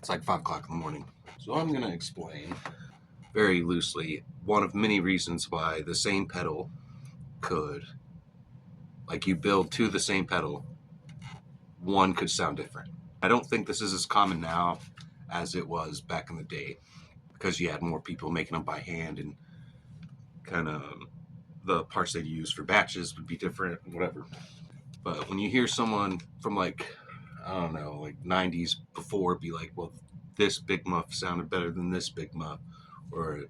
It's like 5 o'clock in the morning. So I'm going to explain very loosely one of many reasons why the same pedal could, like you build to the same pedal, one could sound different. I don't think this is as common now as it was back in the day because you had more people making them by hand and kind of the parts they'd use for batches would be different, whatever. But when you hear someone from like, I don't know, like 90s before be like, well, this big muff sounded better than this big muff, or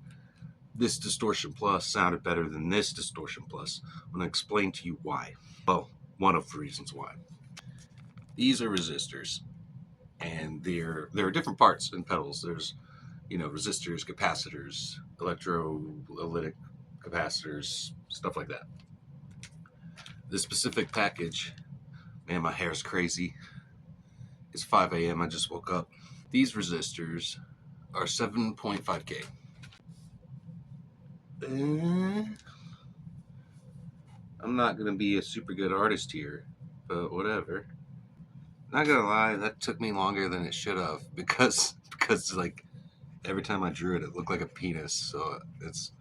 this distortion plus sounded better than this distortion plus, I'm going to explain to you why. Well, one of the reasons why. These are resistors, and there are different parts in pedals. There's, resistors, capacitors, electrolytic capacitors, stuff like that. This specific package, man, my hair's crazy. It's 5 a.m. I just woke up. These resistors are 7.5K. I'm not going to be a super good artist here, but whatever. Not going to lie, that took me longer than it should have because like every time I drew it, it looked like a penis. So it's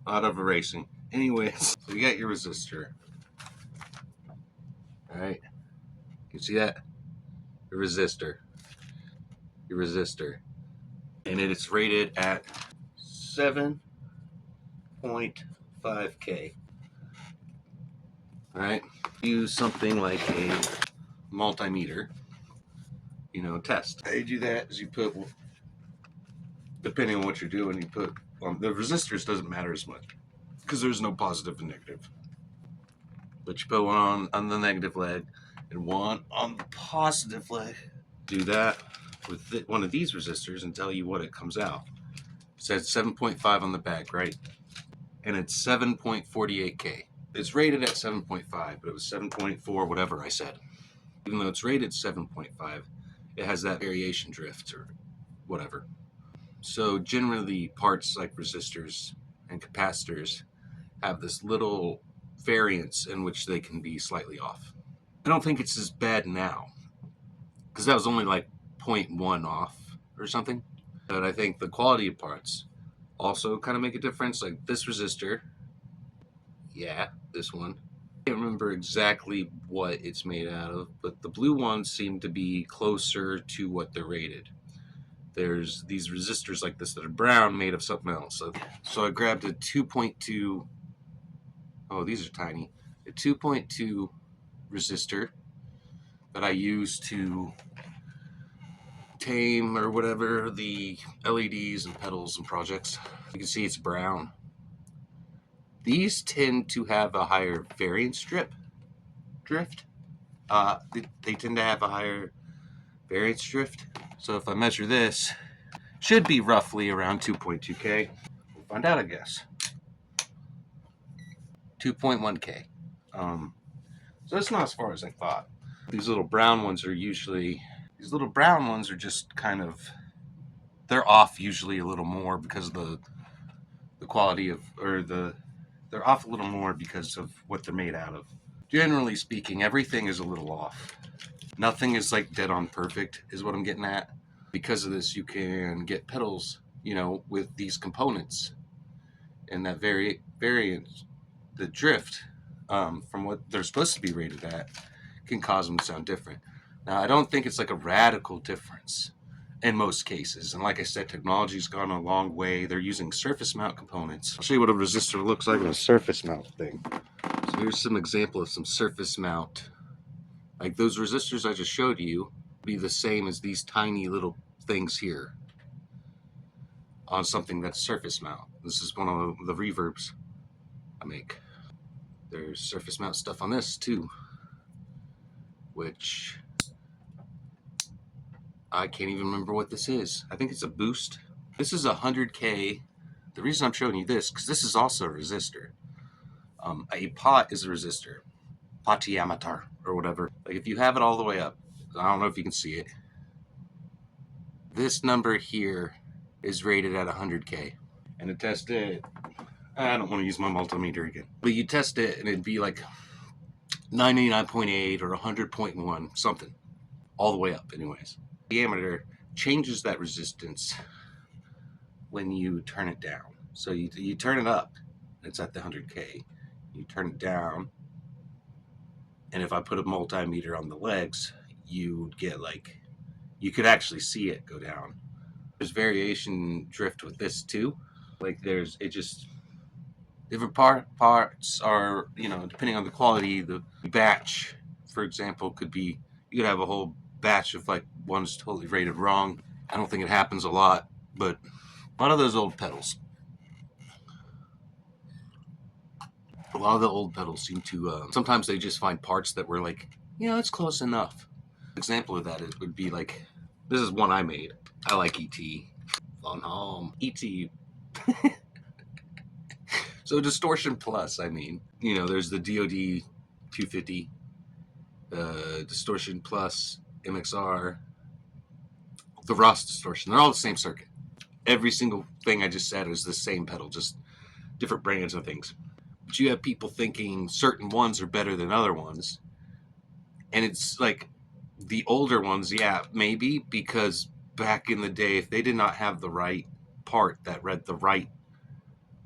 a lot of erasing. Anyways, so you got your resistor. All right. You see that? Your resistor. And it is rated at 7.5K. All right. Use something like a multimeter, test. How you do that is you put, depending on what you're doing, you put, the resistors doesn't matter as much because there's no positive and negative. But you put one on the negative leg and one on the positive leg. Do that with one of these resistors and tell you what it comes out. It says 7.5 on the back, right? And it's 7.48K. It's rated at 7.5, but it was 7.4, whatever I said. Even though it's rated 7.5, it has that variation drift or whatever. So generally parts like resistors and capacitors have this little variance in which they can be slightly off. I don't think it's as bad now because that was only like 0.1 off or something. But I think the quality of parts also kind of make a difference. Like this resistor, yeah, this one. I can't remember exactly what it's made out of, but the blue ones seem to be closer to what they're rated. There's these resistors like this that are brown made of something else. So I grabbed a 2.2, oh, these are tiny, a 2.2 resistor that I use to tame or whatever the LEDs and pedals and projects. You can see it's brown. These tend to have a higher variance drift. They tend to have a higher variance drift. So if I measure this, should be roughly around 2.2K. We'll find out, I guess. 2.1K. So it's not as far as I thought. These little brown ones are just kind of, they're off usually a little more because of the quality of, they're off a little more because of what they're made out of. Generally speaking, everything is a little off. Nothing is like dead on perfect is what I'm getting at. Because of this, you can get pedals, with these components and that variance, the drift from what they're supposed to be rated at can cause them to sound different. Now, I don't think it's like a radical difference in most cases. And like I said, technology's gone a long way. They're using surface mount components. I'll show you what a resistor looks like in a surface mount thing. So here's some example of some surface mount. Like those resistors I just showed you be the same as these tiny little things here on something that's surface mount. This is one of the reverbs I make. There's surface mount stuff on this too, which I can't even remember what this is. I think it's a boost. This is 100K. The reason I'm showing you this, because this is also a resistor. A pot is a resistor. Potiometer or whatever. Like if you have it all the way up, I don't know if you can see it. This number here is rated at 100K. And to test it, I don't want to use my multimeter again. But you test it and it'd be like 99.8 or 100.1, something. All the way up anyways. Diameter, changes that resistance when you turn it down. So you turn it up, it's at the 100K. You turn it down, and if I put a multimeter on the legs, you get like, you could actually see it go down. There's variation drift with this too. Like it just, different parts are, depending on the quality, the batch, for example, could be, you could have a whole batch of like one's totally rated wrong. I don't think it happens a lot, but a lot of those old pedals, a lot of the old pedals seem to, sometimes they just find parts that were like, it's close enough. An example of that would be like, this is one I made. I like ET. On home. ET. So Distortion Plus, I mean, there's the DoD 250, Distortion Plus, MXR, the Ross Distortion. They're all the same circuit. Every single thing I just said is the same pedal, just different brands of things. But you have people thinking certain ones are better than other ones. And it's like the older ones, yeah, maybe, because back in the day, if they did not have the right part that read the right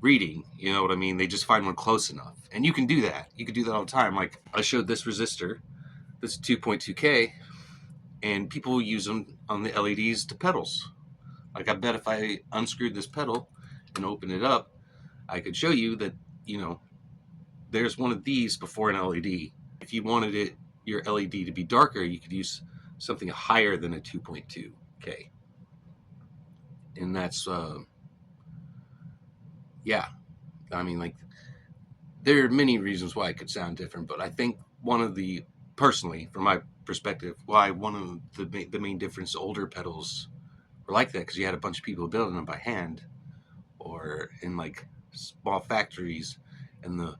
reading, you know what I mean? They just find one close enough. And you can do that. You can do that all the time. Like I showed this resistor, this 2.2K, and people use them on the LEDs to pedals. Like I bet if I unscrewed this pedal and opened it up, I could show you that, there's one of these before an LED. If you wanted your LED to be darker, you could use something higher than a 2.2K. And that's, yeah. I mean, like, there are many reasons why it could sound different, but I think personally, from my perspective, why one of the main difference, older pedals were like that, because you had a bunch of people building them by hand or in like small factories, and the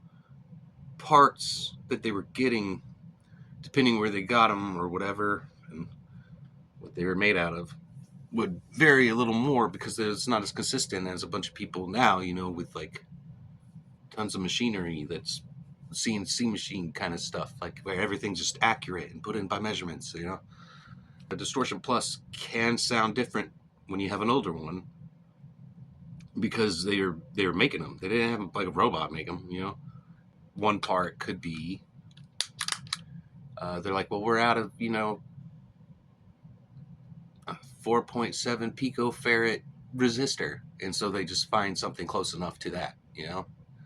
parts that they were getting, depending where they got them or whatever, and what they were made out of, would vary a little more because it's not as consistent as a bunch of people now, with like tons of machinery that's CNC machine kind of stuff, like where everything's just accurate and put in by measurements. The Distortion Plus can sound different when you have an older one because they were making them. They didn't have like a robot make them. One part could be they're like, well, we're out of 4.7 picofarad resistor, and so they just find something close enough to that. It's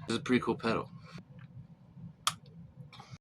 a pretty cool pedal.